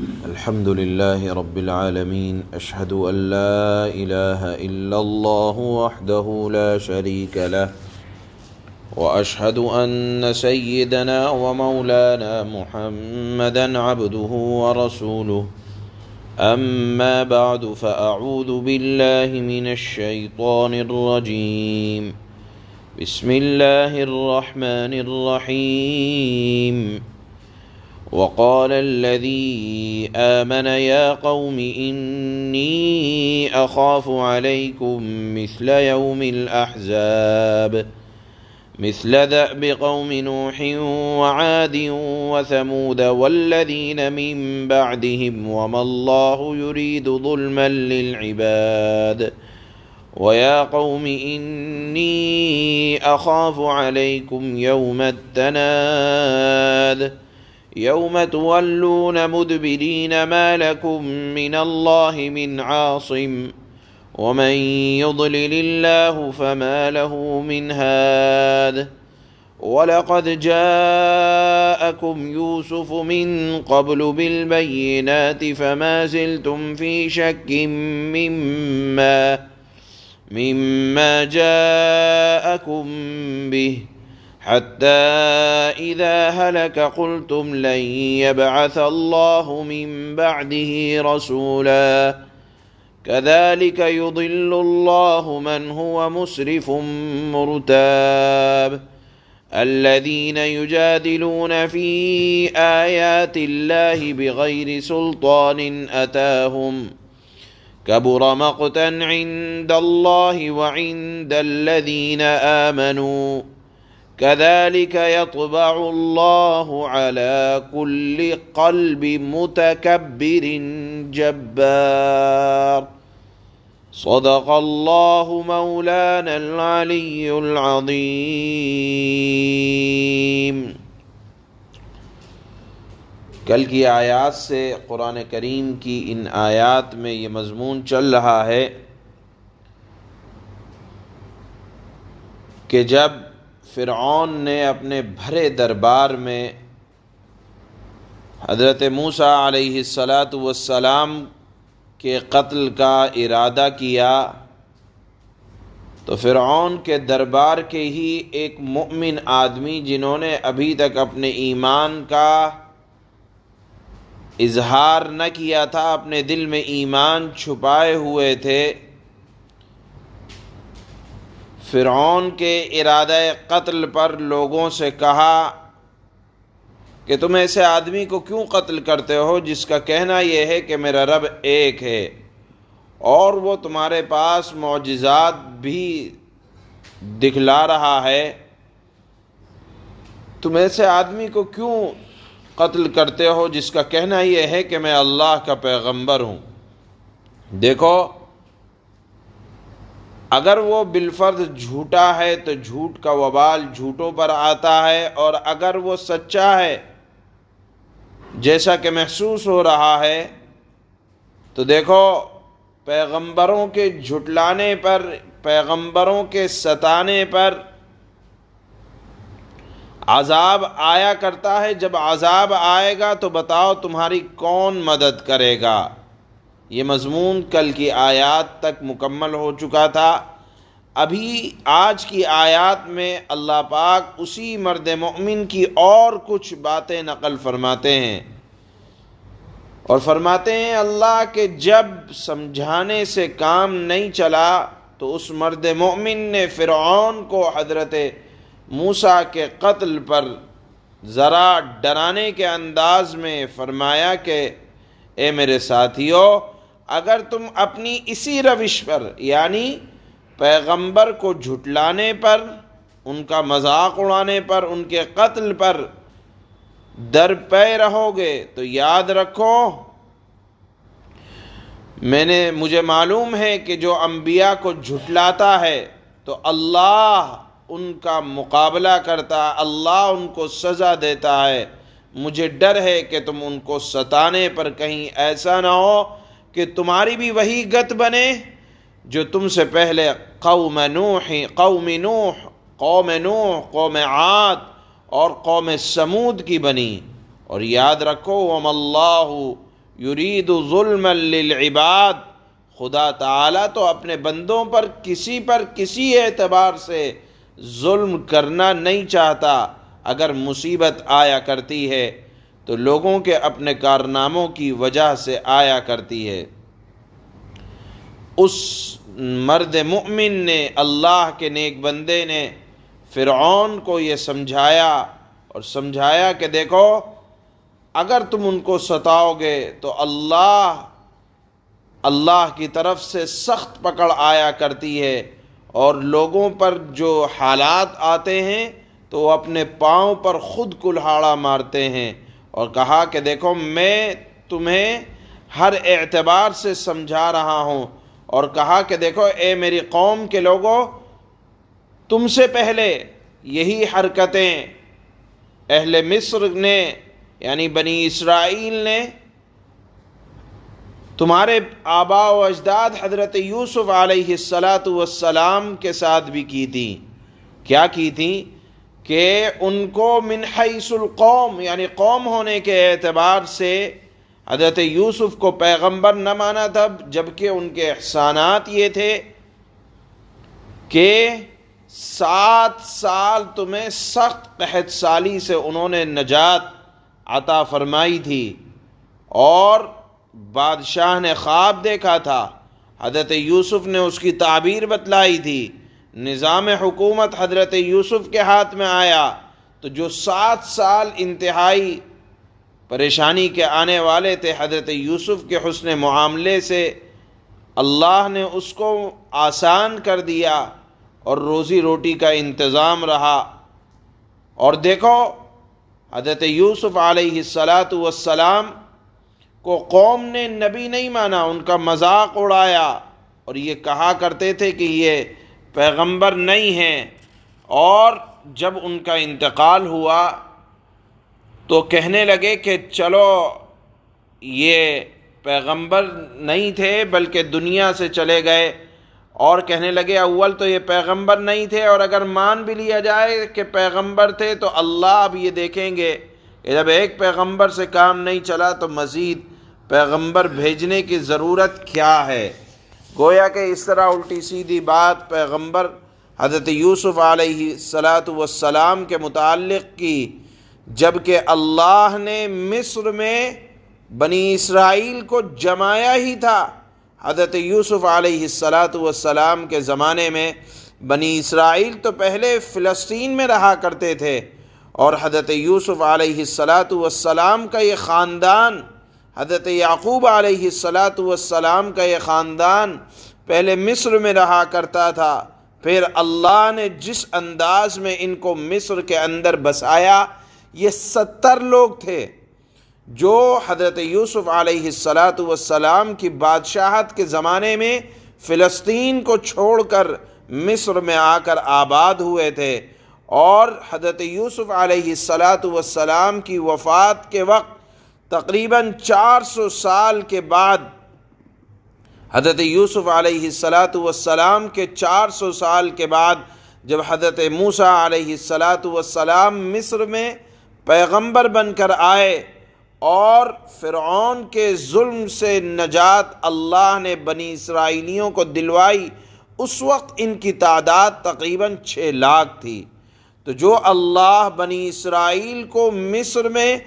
الحمد لله رب العالمين، أشهد أن لا إله إلا الله وحده لا شريك له، وأشهد أن سيدنا ومولانا محمدا عبده ورسوله. أما بعد، فأعوذ بالله من الشيطان الرجيم. بسم الله الرحمن الرحيم. وقال الذي آمن يا قوم إني أخاف عليكم مثل يوم الأحزاب، مثل دأب قوم نوح وعاد وثمود والذين من بعدهم، وما الله يريد ظلما للعباد. ويا قوم إني أخاف عليكم يوم التناد، يوم تولون مدبرين ما لكم من الله من عاصم، ومن يضلل الله فما له من هاد. ولقد جاءكم يوسف من قبل بالبينات، فما زلتم في شك مما جاءكم به، حتى إذا هلك قلتم لن يبعث الله من بعده رسولا. كذلك يضل الله من هو مسرف مرتاب. الذين يجادلون في آيات الله بغير سلطان أتاهم، كبر مقتا عند الله وعند الذين آمنوا. كذلك يطبع الله على كل قلب متكبر جبار. صدق الله مولانا العلي العظيم. کل کی آیات سے قرآن کریم کی ان آیات میں یہ مضمون چل رہا ہے کہ جب فرعون نے اپنے بھرے دربار میں حضرت موسیٰ علیہ السلام کے قتل کا ارادہ کیا، تو فرعون کے دربار کے ہی ایک مؤمن آدمی، جنہوں نے ابھی تک اپنے ایمان کا اظہار نہ کیا تھا، اپنے دل میں ایمان چھپائے ہوئے تھے، فرعون کے ارادہ قتل پر لوگوں سے کہا کہ تم ایسے آدمی کو کیوں قتل کرتے ہو جس کا کہنا یہ ہے کہ میرا رب ایک ہے، اور وہ تمہارے پاس معجزات بھی دکھلا رہا ہے، تم ایسے آدمی کو کیوں قتل کرتے ہو جس کا کہنا یہ ہے کہ میں اللہ کا پیغمبر ہوں؟ دیکھو، اگر وہ بالفرض جھوٹا ہے تو جھوٹ کا وبال جھوٹوں پر آتا ہے، اور اگر وہ سچا ہے جیسا کہ محسوس ہو رہا ہے تو دیکھو، پیغمبروں کے جھٹلانے پر، پیغمبروں کے ستانے پر عذاب آیا کرتا ہے۔ جب عذاب آئے گا تو بتاؤ تمہاری کون مدد کرے گا؟ یہ مضمون کل کی آیات تک مکمل ہو چکا تھا۔ ابھی آج کی آیات میں اللہ پاک اسی مرد مومن کی اور کچھ باتیں نقل فرماتے ہیں، اور فرماتے ہیں اللہ کہ جب سمجھانے سے کام نہیں چلا تو اس مرد مومن نے فرعون کو حضرت موسیٰ کے قتل پر ذرا ڈرانے کے انداز میں فرمایا کہ اے میرے ساتھیو، اگر تم اپنی اسی روش پر، یعنی پیغمبر کو جھٹلانے پر، ان کا مذاق اڑانے پر، ان کے قتل پر درپے رہو گے تو یاد رکھو مجھے معلوم ہے کہ جو انبیاء کو جھٹلاتا ہے تو اللہ ان کا مقابلہ کرتا ہے، اللہ ان کو سزا دیتا ہے۔ مجھے ڈر ہے کہ تم ان کو ستانے پر کہیں ایسا نہ ہو کہ تمہاری بھی وہی گت بنے جو تم سے پہلے قوم نوح، قوم عاد اور قوم سمود کی بنی۔ اور یاد رکھو وَمَا اللَّهُ یرید ظلما للعباد، خدا تعالیٰ تو اپنے بندوں پر کسی اعتبار سے ظلم کرنا نہیں چاہتا۔ اگر مصیبت آیا کرتی ہے تو لوگوں کے اپنے کارناموں کی وجہ سے آیا کرتی ہے۔ اس مرد مومن نے، اللہ کے نیک بندے نے فرعون کو یہ سمجھایا کہ دیکھو اگر تم ان کو ستاؤ گے تو اللہ کی طرف سے سخت پکڑ آیا کرتی ہے، اور لوگوں پر جو حالات آتے ہیں تو وہ اپنے پاؤں پر خود کلہاڑا مارتے ہیں۔ اور کہا کہ دیکھو میں تمہیں ہر اعتبار سے سمجھا رہا ہوں، اور کہا کہ دیکھو اے میری قوم کے لوگوں، تم سے پہلے یہی حرکتیں اہل مصر نے یعنی بنی اسرائیل نے تمہارے آباء و اجداد حضرت یوسف علیہ السلام کے ساتھ بھی کی تھی۔ کیا کی تھی؟ کہ ان کو من حیث القوم یعنی قوم ہونے کے اعتبار سے حضرت یوسف کو پیغمبر نہ مانا تھا، جبکہ ان کے احسانات یہ تھے کہ 7 سال تمہیں سخت قحط سالی سے انہوں نے نجات عطا فرمائی تھی، اور بادشاہ نے خواب دیکھا تھا، حضرت یوسف نے اس کی تعبیر بتلائی تھی، نظام حکومت حضرت یوسف کے ہاتھ میں آیا تو جو 7 سال انتہائی پریشانی کے آنے والے تھے، حضرت یوسف کے حسن معاملے سے اللہ نے اس کو آسان کر دیا اور روزی روٹی کا انتظام رہا۔ اور دیکھو حضرت یوسف علیہ السلام کو قوم نے نبی نہیں مانا، ان کا مذاق اڑایا، اور یہ کہا کرتے تھے کہ یہ پیغمبر نہیں ہیں۔ اور جب ان کا انتقال ہوا تو کہنے لگے کہ چلو یہ پیغمبر نہیں تھے بلکہ دنیا سے چلے گئے، اور کہنے لگے اول تو یہ پیغمبر نہیں تھے، اور اگر مان بھی لیا جائے کہ پیغمبر تھے تو اللہ اب یہ دیکھیں گے کہ جب ایک پیغمبر سے کام نہیں چلا تو مزید پیغمبر بھیجنے کی ضرورت کیا ہے۔ گویا کہ اس طرح الٹی سیدھی بات پیغمبر حضرت یوسف علیہ السلام کے متعلق کی، جبکہ اللہ نے مصر میں بنی اسرائیل کو جمایا ہی تھا۔ حضرت یوسف علیہ السلام کے زمانے میں بنی اسرائیل تو پہلے فلسطین میں رہا کرتے تھے، اور حضرت یوسف علیہ السلام کا یہ خاندان، حضرت یعقوب علیہ السلام کا یہ خاندان پہلے مصر میں رہا کرتا تھا۔ پھر اللہ نے جس انداز میں ان کو مصر کے اندر بسایا، یہ 70 لوگ تھے جو حضرت یوسف علیہ السلام کی بادشاہت کے زمانے میں فلسطین کو چھوڑ کر مصر میں آ کر آباد ہوئے تھے، اور حضرت یوسف علیہ السلام کی وفات کے وقت تقریباً 400 سال کے بعد، حضرت یوسف علیہ السلام کے 400 سال کے بعد جب حضرت موسیٰ علیہ السلام مصر میں پیغمبر بن کر آئے اور فرعون کے ظلم سے نجات اللہ نے بنی اسرائیلیوں کو دلوائی، اس وقت ان کی تعداد تقریباً 6 لاکھ تھی۔ تو جو اللہ بنی اسرائیل کو مصر میں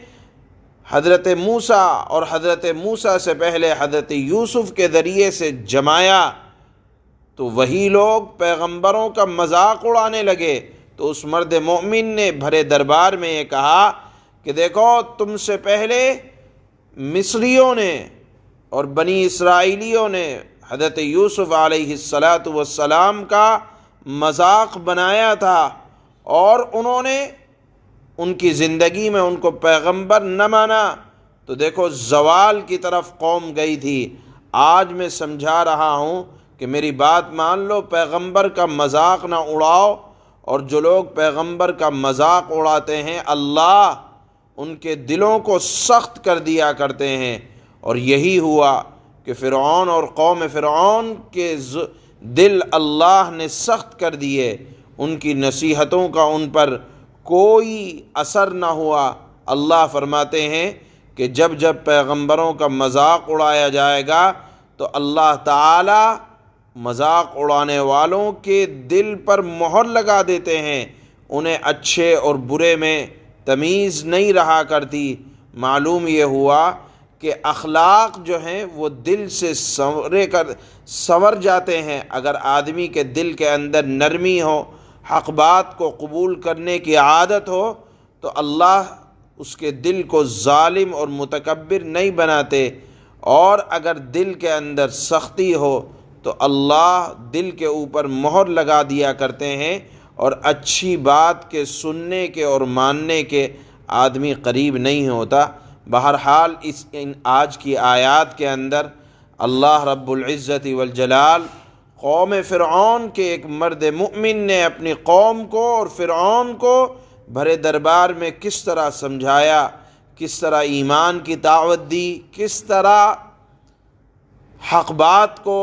حضرت موسیٰ اور حضرت موسیٰ سے پہلے حضرت یوسف کے ذریعے سے جمایا، تو وہی لوگ پیغمبروں کا مذاق اڑانے لگے۔ تو اس مرد مومن نے بھرے دربار میں یہ کہا کہ دیکھو تم سے پہلے مصریوں نے اور بنی اسرائیلیوں نے حضرت یوسف علیہ السلام کا مذاق بنایا تھا، اور انہوں نے ان کی زندگی میں ان کو پیغمبر نہ مانا، تو دیکھو زوال کی طرف قوم گئی تھی۔ آج میں سمجھا رہا ہوں کہ میری بات مان لو، پیغمبر کا مذاق نہ اڑاؤ، اور جو لوگ پیغمبر کا مذاق اڑاتے ہیں اللہ ان کے دلوں کو سخت کر دیا کرتے ہیں۔ اور یہی ہوا کہ فرعون اور قوم فرعون کے دل اللہ نے سخت کر دیے، ان کی نصیحتوں کا ان پر کوئی اثر نہ ہوا۔ اللہ فرماتے ہیں کہ جب جب پیغمبروں کا مذاق اڑایا جائے گا تو اللہ تعالی مذاق اڑانے والوں کے دل پر مہر لگا دیتے ہیں، انہیں اچھے اور برے میں تمیز نہیں رہا کرتی۔ معلوم یہ ہوا کہ اخلاق جو ہیں وہ دل سے سنور جاتے ہیں۔ اگر آدمی کے دل کے اندر نرمی ہو، حق بات کو قبول کرنے کی عادت ہو، تو اللہ اس کے دل کو ظالم اور متکبر نہیں بناتے، اور اگر دل کے اندر سختی ہو تو اللہ دل کے اوپر مہر لگا دیا کرتے ہیں، اور اچھی بات کے سننے کے اور ماننے کے آدمی قریب نہیں ہوتا۔ بہرحال ان آج کی آیات کے اندر اللہ رب العزت والجلال قوم فرعون کے ایک مرد مؤمن نے اپنی قوم کو اور فرعون کو بھرے دربار میں کس طرح سمجھایا، کس طرح ایمان کی دعوت دی، کس طرح حق بات کو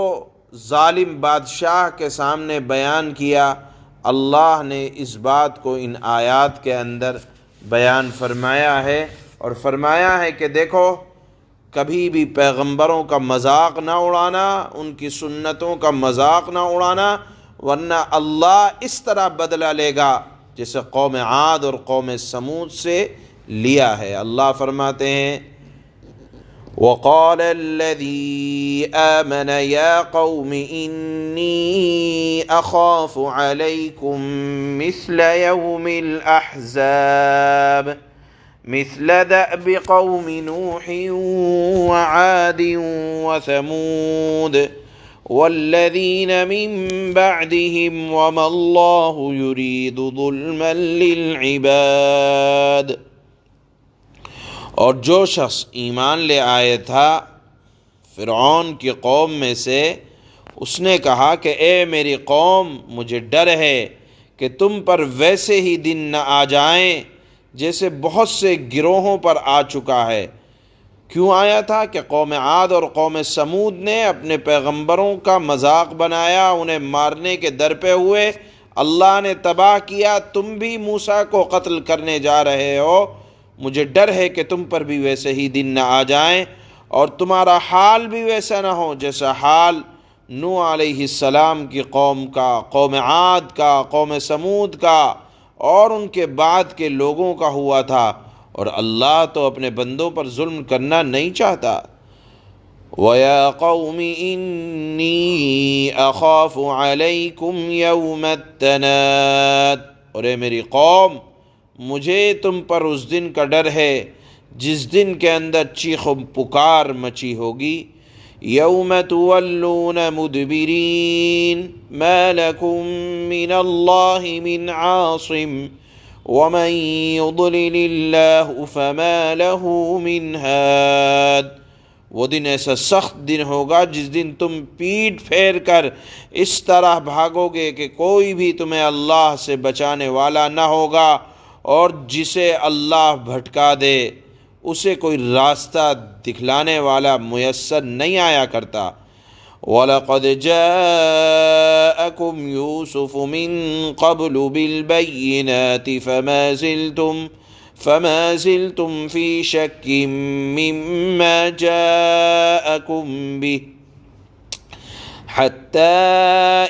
ظالم بادشاہ کے سامنے بیان کیا، اللہ نے اس بات کو ان آیات کے اندر بیان فرمایا ہے، اور فرمایا ہے کہ دیکھو کبھی بھی پیغمبروں کا مذاق نہ اڑانا، ان کی سنتوں کا مذاق نہ اڑانا، ورنہ اللہ اس طرح بدلہ لے گا جیسے قوم عاد اور قوم سمود سے لیا ہے۔ اللہ فرماتے ہیں وَقَالَ الَّذِي آمَنَ يَا قَوْمِ إِنِّي أَخَافُ عَلَيْكُمْ مِثْلَ يَوْمِ الْأَحْزَابِ مثل دأب قوم نوح وعاد وثمود والذين من بعدهم وما الله يريد ظلما للعباد۔ اور جو شخص ایمان لے آئے تھا فرعون کی قوم میں سے، اس نے کہا کہ اے میری قوم، مجھے ڈر ہے کہ تم پر ویسے ہی دن نہ آ جائیں جیسے بہت سے گروہوں پر آ چکا ہے۔ کیوں آیا تھا؟ کہ قوم عاد اور قوم سمود نے اپنے پیغمبروں کا مذاق بنایا، انہیں مارنے کے در پہ ہوئے، اللہ نے تباہ کیا۔ تم بھی موسیٰ کو قتل کرنے جا رہے ہو، مجھے ڈر ہے کہ تم پر بھی ویسے ہی دن نہ آ جائیں اور تمہارا حال بھی ویسا نہ ہو جیسا حال نوح علیہ السلام کی قوم کا، قوم عاد کا، قوم سمود کا اور ان کے بعد کے لوگوں کا ہوا تھا، اور اللہ تو اپنے بندوں پر ظلم کرنا نہیں چاہتا۔ وَيَا قَوْمِ إِنِّي أَخَافُ عَلَيْكُمْ يَوْمَ التَّنَادِ، اور اے میری قوم، مجھے تم پر اس دن کا ڈر ہے جس دن کے اندر چیخ و پکار مچی ہوگی۔ یوم تولون مدبرین ما لکم من اللہ من عاصم ومن یضلل اللہ فما له من ہاد۔ وہ دن ایسا سخت دن ہوگا جس دن تم پیٹ پھیر کر اس طرح بھاگو گے کہ کوئی بھی تمہیں اللہ سے بچانے والا نہ ہوگا، اور جسے اللہ بھٹکا دے اسے کوئی راستہ دکھلانے والا میسر نہیں آیا کرتا۔ وَلَقَدْ جَاءَكُمْ يُوسُفُ مِن قَبْلُ بِالْبَيِّنَاتِ فَمَا زِلْتُمْ فِي شَكٍّ مِّمَّا جَاءَكُمْ بِهِ حتى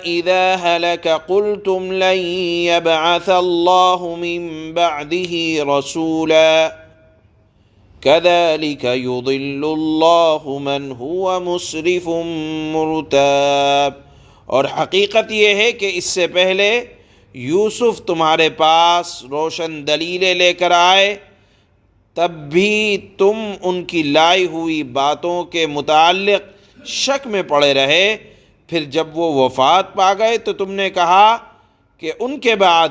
إذا هلك قلتم لن يبعث الله من بعده رسولا كذلك يضل الله من هو مسرف مرتاب۔ اور حقیقت یہ ہے کہ اس سے پہلے یوسف تمہارے پاس روشن دلیلیں لے کر آئے، تب بھی تم ان کی لائی ہوئی باتوں کے متعلق شک میں پڑے رہے۔ پھر جب وہ وفات پا گئے تو تم نے کہا کہ ان کے بعد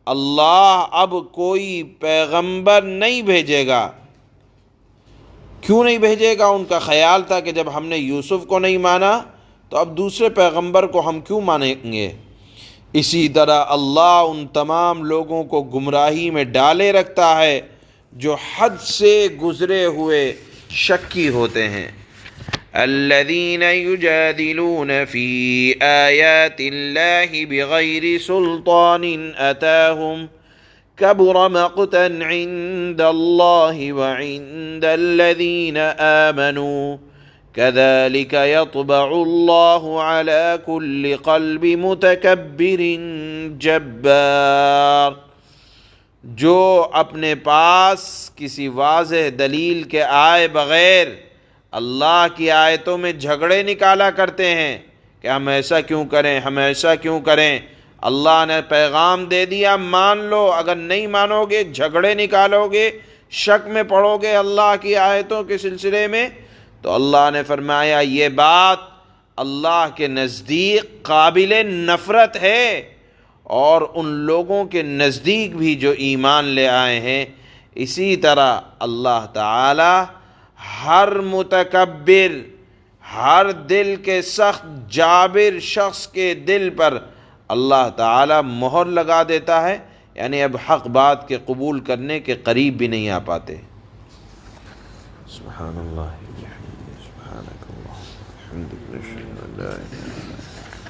اللہ اب کوئی پیغمبر نہیں بھیجے گا۔ کیوں نہیں بھیجے گا؟ ان کا خیال تھا کہ جب ہم نے یوسف کو نہیں مانا تو اب دوسرے پیغمبر کو ہم کیوں مانیں گے۔ اسی طرح اللہ ان تمام لوگوں کو گمراہی میں ڈالے رکھتا ہے جو حد سے گزرے ہوئے شکی ہوتے ہیں۔ الذين يجادلون في آيات الله بغير سلطان أتاهم كبر مقتا عند الله وعند الذين آمنوا كذلك يطبع الله على كل قلب متكبر جبار۔ جو اپنے پاس کسی واضح دلیل کے آئے بغیر اللہ کی آیتوں میں جھگڑے نکالا کرتے ہیں کہ ہم ایسا کیوں کریں، ہم ایسا کیوں کریں، اللہ نے پیغام دے دیا، مان لو، اگر نہیں مانو گے، جھگڑے نکالو گے، شک میں پڑو گے اللہ کی آیتوں کے سلسلے میں، تو اللہ نے فرمایا یہ بات اللہ کے نزدیک قابل نفرت ہے، اور ان لوگوں کے نزدیک بھی جو ایمان لے آئے ہیں۔ اسی طرح اللہ تعالی ہر متکبر، ہر دل کے سخت جابر شخص کے دل پر اللہ تعالی مہر لگا دیتا ہے، یعنی اب حق بات کے قبول کرنے کے قریب بھی نہیں آ پاتے۔ سبحان اللہ، سبحانک اللہم وبحمدک، اشہد ان لا الہ الا انت۔